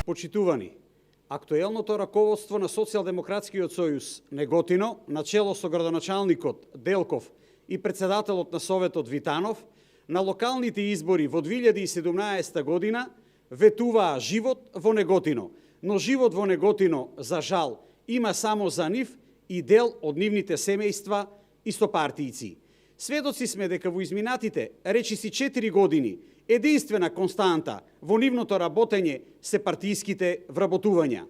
Почитувани, актуелното раководство на Социјалдемократскиот сојуз Неготино, начело со градоначалникот Делков и председателот на Советот Витанов, на локалните избори во 2017 година ветуваа живот во Неготино, но живот во Неготино, за жал, има само за нив и дел од нивните семејства истопартијци. Сведоци сме дека во изминатите речиси 4 години единствена константа во нивното работење се партијските вработувања.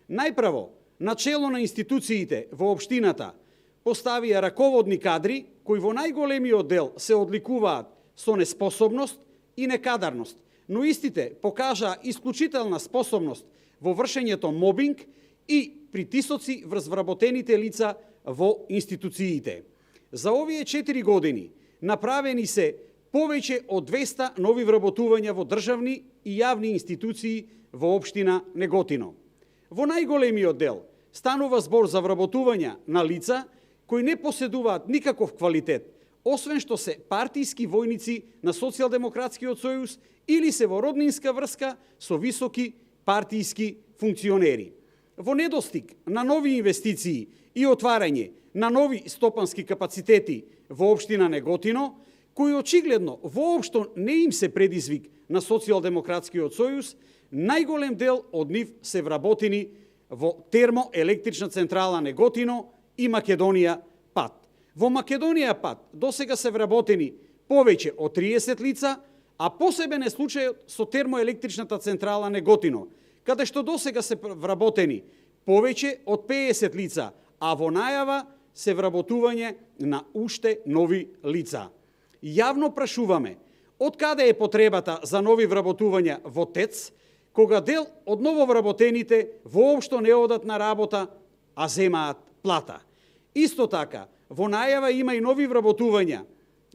Најпрво, начело на институциите во општината поставија раководни кадри кои во најголемиот дел се одликуваат со неспособност и некадарност, но истите покажаа исклучителна способност во вршењето мобинг и притисоци врз вработените лица во институциите. За овие 4 години направени се повеќе од 200 нови вработувања во државни и јавни институции во општина Неготино. Во најголемиот дел станува збор за вработувања на лица кои не поседуваат никаков квалитет, освен што се партијски војници на Социјалдемократскиот сојуз или се во роднинска врска со високи партијски функционери. Во недостиг на нови инвестиции и отварање на нови стопански капацитети во општина Неготино, кои очигледно воопшто не им се предизвик на Социјалдемократскиот сојуз, најголем дел од нив се вработени во термоелектрична централа Неготино и Македонија ПАТ. Во Македонија ПАТ досега се вработени повеќе од 30 лица, а посебен е случајот со термоелектричната централа Неготино, каде што досега се вработени повеќе од 50 лица, а во најава се вработување на уште нови лица. Јавно прашуваме, од каде е потребата за нови вработувања во ТЕЦ, кога дел од нововработените воопшто не одат на работа, а земаат плата. Исто така, во најава има и нови вработувања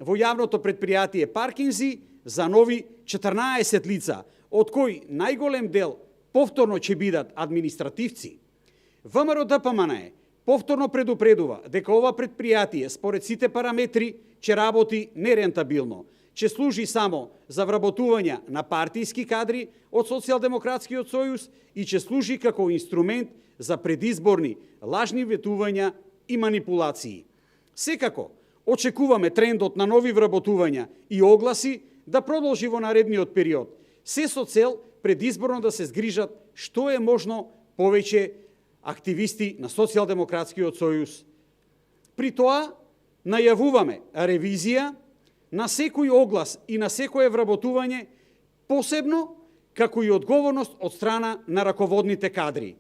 во јавното предпријатие Паркинзи за нови 14 лица, од кои најголем дел повторно ќе бидат административци. ВМРО-ДПМНЕ повторно предупредува дека ова предпријатие според сите параметри ќе работи нерентабилно, ќе служи само за вработување на партијски кадри од Социјалдемократскиот сојуз и ќе служи како инструмент за предизборни лажни ветувања и манипулации. Секако, очекуваме трендот на нови вработувања и огласи да продолжи во наредниот период, се со цел предизборно да се згрижат што е можно повеќе активисти на Социјалдемократскиот сојуз. При тоа, најавуваме ревизија на секој оглас и на секое вработување, посебно како и одговорност од страна на раководните кадри.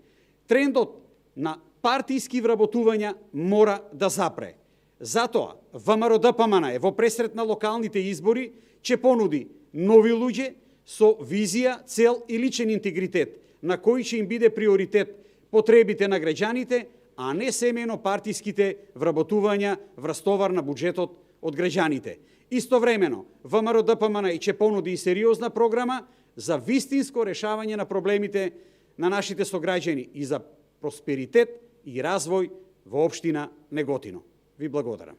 Трендот на партијски вработувања мора да запре. Затоа, ВМРО-ДПМНЕ во пресрет на локалните избори ќе понуди нови луѓе со визија, цел и личен интегритет, на кој ќе им биде приоритет потребите на граѓаните, а не семено партиските вработувања врз товар на буџетот од граѓаните. Истовремено, ВМРО-ДПМНЕ ќе понуди и сериозна програма за вистинско решавање на проблемите на нашите сограѓани и за просперитет и развој во општина Неготино. Ви благодарам.